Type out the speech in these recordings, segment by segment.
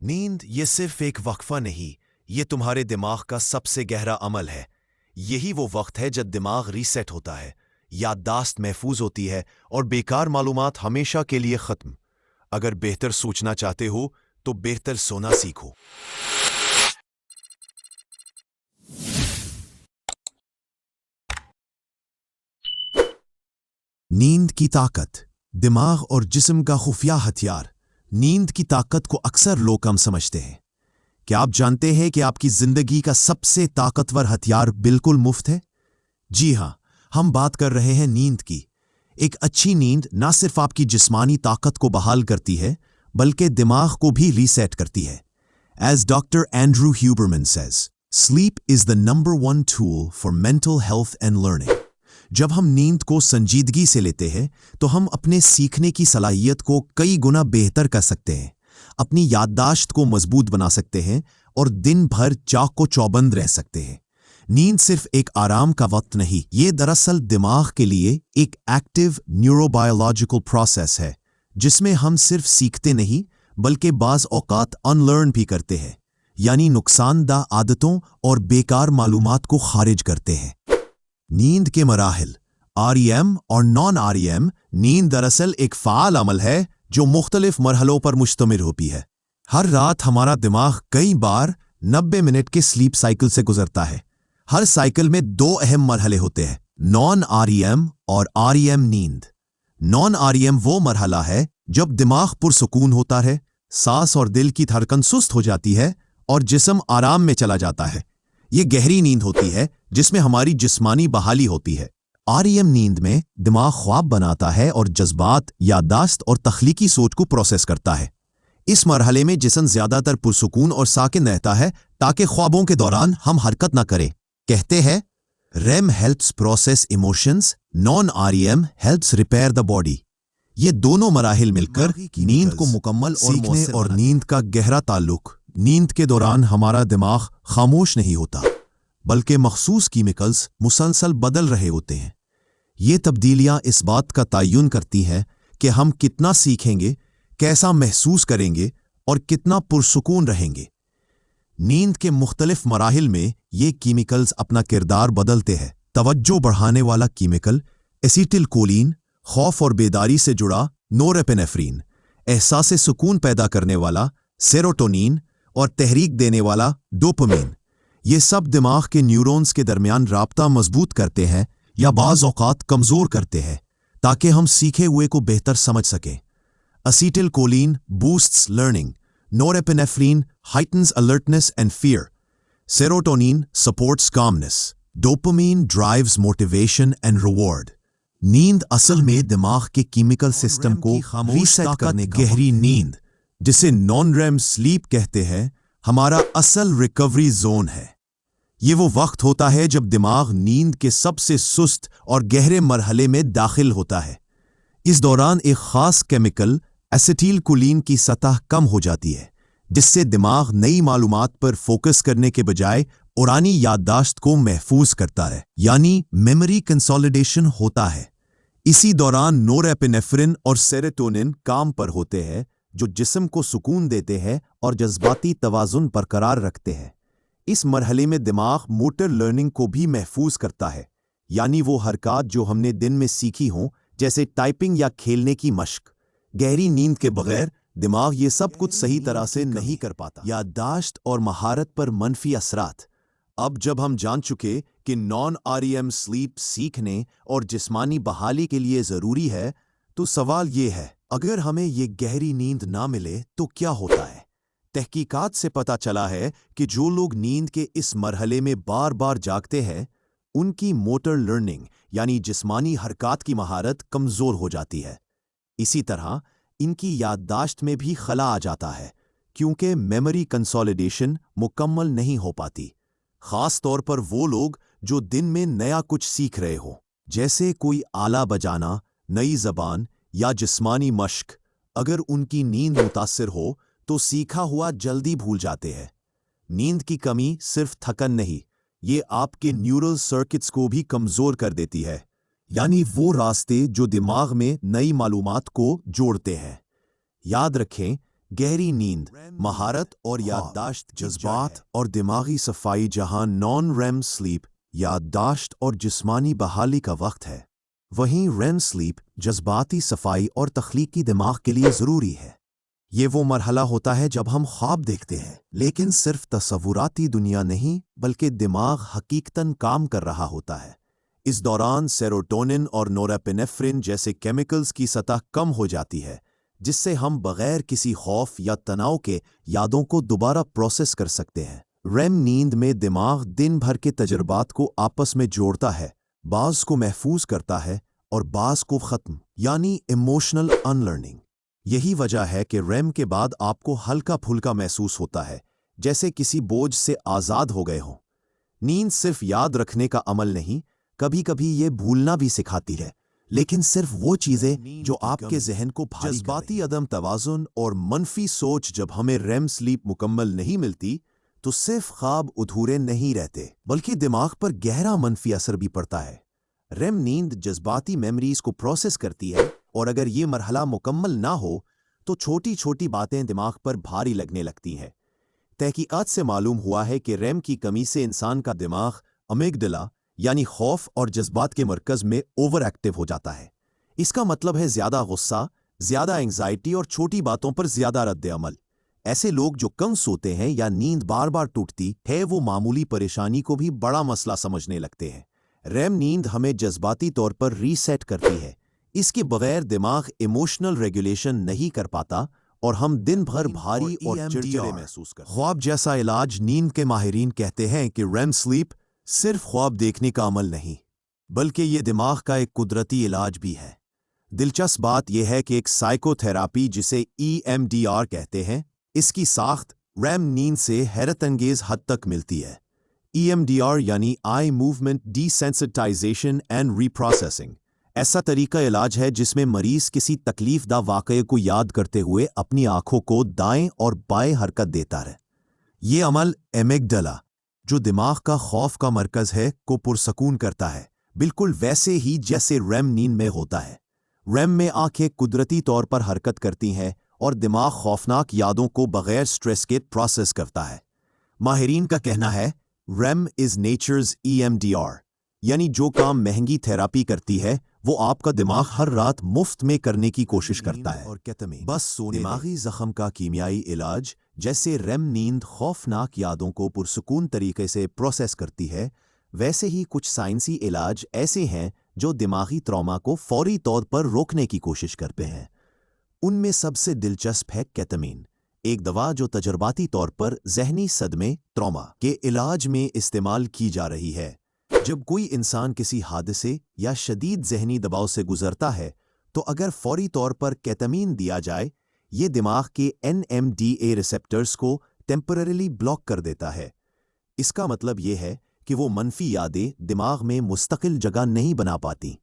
नींद ये सिर्फ एक वक्फा नहीं, ये तुम्हारे दिमाग का सबसे गहरा अमल है। यही वो वक्त है जब दिमाग रीसेट होता है, याददाश्त महफूज होती है और बेकार मालूमात हमेशा के लिए खत्म। अगर बेहतर सोचना चाहते हो तो बेहतर सोना सीखो। नींद की ताकत, दिमाग और जिस्म का खुफिया हथियार। नींद की ताकत को अक्सर लोग कम समझते हैं। क्या आप जानते हैं कि आपकी जिंदगी का सबसे ताकतवर हथियार बिल्कुल मुफ्त है? जी हां, हम बात कर रहे हैं नींद की। एक अच्छी नींद न सिर्फ आपकी जिस्मानी ताकत को बहाल करती है, बल्कि दिमाग को भी रीसेट करती है। As Dr. Andrew Huberman says, sleep is the #1 tool for mental health and learning. जब हम नींद को संजीदगी से लेते हैं तो हम अपने सीखने की सलाहियत को कई गुना बेहतर कर सकते हैं, अपनी याददाश्त को मजबूत बना सकते हैं और दिन भर चाको चौबंद रह सकते हैं। नींद सिर्फ एक आराम का वक्त नहीं, ये दरअसल दिमाग के लिए एक एक्टिव न्यूरोबायोलॉजिकल प्रोसेस है, जिसमें हम सिर्फ सीखते नहीं बल्कि बाज औकात अनलर्न भी करते हैं, यानी नुकसानदा आदतों और बेकार मालूमात को खारिज करते हैं। नींद के मराहिल, REM और नॉन REM। नींद दरअसल एक फ़ाल अमल है जो मुख्तलिफ मरहलों पर मुश्तमिल होती है। हर रात हमारा दिमाग कई बार 90 मिनट के स्लीप साइकिल से गुजरता है। हर साइकिल में 2 अहम मरहले होते हैं, नॉन REM और REM नींद। नॉन REM वो मरहला है जब दिमाग पुरसुकून होता है, सांस और दिल की धड़कन सुस्त हो जाती है और जिस्म आराम में चला जाता है। ये गहरी नींद होती है जिसमें हमारी जिस्मानी बहाली होती है। REM नींद में दिमाग ख्वाब बनाता है और जज्बात, याददाश्त और तख्लीकी सोच को प्रोसेस करता है। इस मरहले में जिस्म ज्यादातर पुरसुकून और साकिन रहता है ताकि ख्वाबों के दौरान हम हरकत ना करें। कहते हैं REM helps process emotions, non REM helps repair the body. ये दोनों मराहिल मिलकर नींद को मुकम्मल सीखने और नींद का गहरा ताल्लुक। नींद के दौरान हमारा दिमाग खामोश नहीं होता, बल्कि मखसूस केमिकल्स मुसलसल बदल रहे होते हैं। ये तब्दीलियां इस बात का तयन करती हैं कि हम कितना सीखेंगे, कैसा महसूस करेंगे और कितना पुरसुकून रहेंगे। नींद के मुख्तलिफ मराहिल में ये केमिकल्स अपना किरदार बदलते हैं। तवज्जो बढ़ाने वाला केमिकल एसिटिलकोलिन, खौफ और बेदारी से जुड़ा नोरेपेनेफ्रिन, एहसास सुकून पैदा करने वाला सेरोटोनिन और तहरीक देने वाला डोपामिन। ये सब दिमाग के न्यूरॉन्स के दरमियान राब्ता मजबूत करते हैं या बाज़ औक़ात कमज़ोर करते हैं ताकि हम सीखे हुए को बेहतर समझ सकें। Acetylcholine boosts learning, norepinephrine heightens alertness and fear, serotonin supports calmness, dopamine drives motivation and reward. नींद असल में दिमाग के केमिकल सिस्टम को रीसेट करने गहरी नींद, जिसे नॉन रेम स्लीप कहते हैं, हमारा असल रिकवरी जोन है। ये वो वक्त होता है जब दिमाग नींद के सबसे सुस्त और गहरे मरहले में दाखिल होता है। इस दौरान एक खास केमिकल एसिटिलकोलिन की सतह कम हो जाती है, जिससे दिमाग नई मालूमात पर फोकस करने के बजाय पुरानी याददाश्त को महफूज करता है, यानी मेमोरी कंसोलिडेशन होता है। इसी दौरान नोरेपेनेफ्रिन और सेरोटोनिन काम पर होते हैं, जो जिस्म को सुकून देते हैं और जज्बाती तवाजुन बरकरार रखते हैं। इस मरहले में दिमाग मोटर लर्निंग को भी महफूज करता है, यानी वो हरकत जो हमने दिन में सीखी हों, जैसे टाइपिंग या खेलने की मश्क। गहरी नींद के बगैर दिमाग ये सब कुछ सही तरह से नहीं कर पाता। याददाश्त और महारत पर मनफी असरात। अब जब हम जान चुके कि नॉन REM स्लीप सीखने और जिस्मानी बहाली के लिए ज़रूरी है, तो सवाल ये है, अगर हमें ये गहरी नींद ना मिले तो क्या होता है? तहकीकात से पता चला है कि जो लोग नींद के इस मरहले में बार बार जागते हैं, उनकी मोटर लर्निंग यानी जिस्मानी हरकत की महारत कमज़ोर हो जाती है। इसी तरह इनकी याददाश्त में भी खला आ जाता है, क्योंकि मेमोरी कंसोलिडेशन मुकम्मल नहीं हो पाती। ख़ास तौर पर वो लोग जो दिन में नया कुछ सीख रहे हो, जैसे कोई आला बजाना, नई ज़बान या जिस्मानी मश्क। अगर उनकी नींद मुतासिर हो तो सीखा हुआ जल्दी भूल जाते हैं। नींद की कमी सिर्फ थकन नहीं, ये आपके न्यूरल सर्किट्स को भी कमज़ोर कर देती है, यानी वो रास्ते जो दिमाग में नई मालूमात को जोड़ते हैं। याद रखें, गहरी नींद, महारत और याददाश्त, जज्बात और दिमागी सफाई, जहां नॉन रेम स्लीप याददाश्त और जिस्मानी बहाली का वक्त है, वहीं रेम स्लीप जज्बाती सफाई और तख्लीकी दिमाग के लिए ज़रूरी है। ये वो मरहला होता है जब हम ख्वाब देखते हैं, लेकिन सिर्फ तसव्वुराती दुनिया नहीं बल्कि दिमाग हकीकतन काम कर रहा होता है। इस दौरान सेरोटोनिन और नोरेपिनेफ्रिन जैसे केमिकल्स की सतह कम हो जाती है, जिससे हम बगैर किसी खौफ या तनाव के यादों को दोबारा प्रोसेस कर सकते हैं। रेम नींद में दिमाग दिन भर के तजुर्बात को आपस में जोड़ता है, बाज़ को महफूज करता है और बाज़ को ख़त्म, यानी इमोशनल अनलर्निंग। यही वजह है कि रेम के बाद आपको हल्का फुल्का महसूस होता है, जैसे किसी बोझ से आज़ाद हो गए हों। नींद सिर्फ याद रखने का अमल नहीं, कभी कभी ये भूलना भी सिखाती है, लेकिन सिर्फ वो चीज़ें जो आपके जहन को भारी। जज्बाती अदम तवाज़ुन और मनफी सोच, जब हमें रेम स्लीप मुकम्मल नहीं मिलती तो सिर्फ ख्वाब अधूरे नहीं रहते बल्कि दिमाग पर गहरा मनफी असर भी पड़ता है। रेम नींद जज्बाती मेमोरीज को प्रोसेस करती है, और अगर ये मरहला मुकम्मल ना हो तो छोटी छोटी बातें दिमाग पर भारी लगने लगती हैं। तहकीकात से मालूम हुआ है कि रेम की कमी से इंसान का दिमाग अमिगडला यानी खौफ और जज्बात के मरकज़ में ओवर एक्टिव हो जाता है। इसका मतलब है ज़्यादा गुस्सा, ज़्यादा एंग्जाइटी और छोटी बातों पर ज़्यादा रद्द अमल। ऐसे लोग जो कम सोते हैं या नींद बार बार टूटती है, वो मामूली परेशानी को भी बड़ा मसला समझने लगते हैं। रेम नींद हमें जज्बाती तौर पर रीसेट करती है। इसके बगैर दिमाग इमोशनल रेगुलेशन नहीं कर पाता और हम दिन भर भारी और चिड़चिड़े महसूस करते हैं। ख्वाब जैसा इलाज। नींद के माहिरीन कहते हैं कि रेम स्लीप सिर्फ ख्वाब देखने का अमल नहीं, बल्कि ये दिमाग का एक कुदरती इलाज भी है। दिलचस्प बात यह है कि एक साइकोथेरापी जिसे EMDR कहते हैं, इसकी साख्त रेम नींद से हैरत अंगेज हद तक मिलती है। EMDR यानी eye movement desensitisation and reprocessing ऐसा तरीका इलाज है जिसमें मरीज किसी तकलीफदा वाक़ये को याद करते हुए अपनी आंखों को दाएं और बाएं हरकत देता रहे। ये अमल एमिगडाला, जो दिमाग का खौफ का मरकज है, को पुरसकून करता है, बिल्कुल वैसे ही जैसे रेम नींद में होता है। रेम में आंखें कुदरती तौर पर हरकत करती हैं और दिमाग खौफनाक यादों को बगैर स्ट्रेस के प्रोसेस करता है। माहिरीन का कहना है रेम इज नेचर्स EMDR, यानी जो काम महंगी थेरापी करती है वो आपका दिमाग हर रात मुफ्त में करने की कोशिश करता है। और केतमीन बस सोने दिमागी जख्म का कीमियाई इलाज। जैसे रेम नींद खौफनाक यादों को पुरसुकून तरीके से प्रोसेस करती है, वैसे ही कुछ साइंसी इलाज ऐसे हैं जो दिमागी ट्रॉमा को फौरी तौर पर रोकने की कोशिश करते हैं। उनमें सबसे दिलचस्प है केतमीन, एक दवा जो तजर्बाती तौर पर जहनी सदमे ट्रॉमा के इलाज में इस्तेमाल की जा रही है। जब कोई इंसान किसी हादसे या शदीद जहनी दबाव से गुजरता है तो अगर फौरी तौर पर केतमीन दिया जाए, ये दिमाग के NMDA रिसेप्टर्स को टेम्पररीली ब्लॉक कर देता है। इसका मतलब ये है कि वो मनफी यादें दिमाग में मुस्तकिल जगह नहीं बना पाती।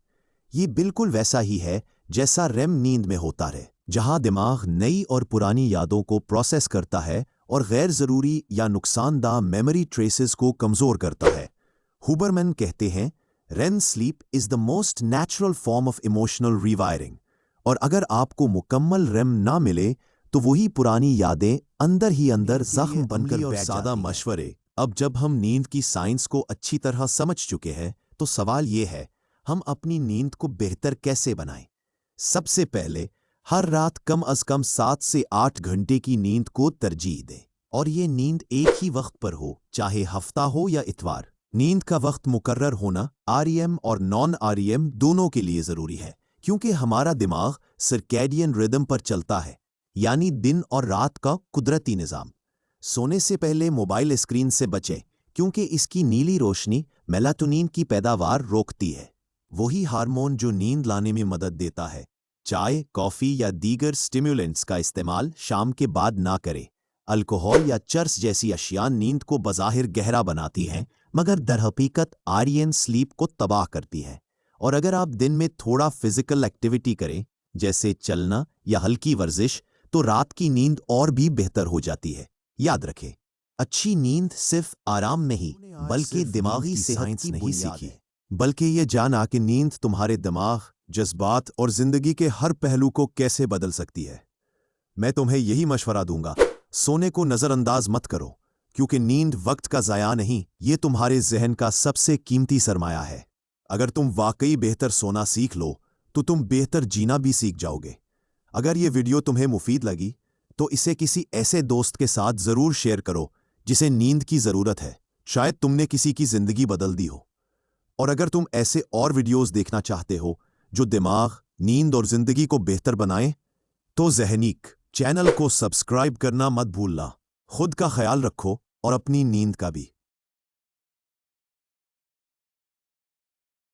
ये बिल्कुल वैसा ही है जैसा रेम नींद में होता है, जहां दिमाग नई और पुरानी यादों को प्रोसेस करता है और गैर ज़रूरी या नुकसानदा मेमोरी ट्रेसेस को कमज़ोर करता है। हुबरमैन कहते हैं REM sleep is the most natural form of emotional rewiring, और अगर आपको मुकम्मल रेम ना मिले तो वही पुरानी यादें अंदर ही अंदर जख्म बनकर बैठ जाती हैं। मशवरे। अब जब हम नींद की साइंस को अच्छी तरह समझ चुके हैं तो सवाल ये है, हम अपनी नींद को बेहतर कैसे बनाएं? सबसे पहले, हर रात कम अज कम 7 से 8 घंटे की नींद को तरजीह दें, और ये नींद एक ही वक्त पर हो, चाहे हफ्ता हो या इतवार। नींद का वक्त मुकर्रर होना REM और नॉन REM दोनों के लिए ज़रूरी है, क्योंकि हमारा दिमाग सर्कैडियन रिदम पर चलता है, यानी दिन और रात का कुदरती निज़ाम। सोने से पहले मोबाइल स्क्रीन से बचें, क्योंकि इसकी नीली रोशनी मेलाटोनिन की पैदावार रोकती है, वही हार्मोन जो नींद लाने में मदद देता है। चाय, कॉफ़ी या दीगर स्टिम्युलेंट्स का इस्तेमाल शाम के बाद ना करें। अल्कोहल या चर्स जैसी अशिया नींद को बज़ाहिर गहरा बनाती हैं, मगर दरहकीकत REM स्लीप को तबाह करती है। और अगर आप दिन में थोड़ा फिजिकल एक्टिविटी करें, जैसे चलना या हल्की वर्जिश, तो रात की नींद और भी बेहतर हो जाती है। याद रखें, अच्छी नींद सिर्फ आराम नहीं बल्कि दिमागी सेहत की नहीं सीखी, बल्कि ये जाना कि नींद तुम्हारे दिमाग, जज्बात और जिंदगी के हर पहलू को कैसे बदल सकती है। मैं तुम्हें यही मशवरा दूंगा, सोने को नजरअंदाज मत करो, क्योंकि नींद वक्त का ज़ाया नहीं, ये तुम्हारे जहन का सबसे कीमती सरमाया है। अगर तुम वाकई बेहतर सोना सीख लो तो तुम बेहतर जीना भी सीख जाओगे। अगर ये वीडियो तुम्हें मुफीद लगी तो इसे किसी ऐसे दोस्त के साथ ज़रूर शेयर करो जिसे नींद की ज़रूरत है। शायद तुमने किसी की ज़िंदगी बदल दी हो। और अगर तुम ऐसे और वीडियोस देखना चाहते हो जो दिमाग, नींद और ज़िंदगी को बेहतर बनाएं, तो ज़हनीक चैनल को सब्सक्राइब करना मत भूलना। खुद का ख्याल रखो और अपनी नींद का भी।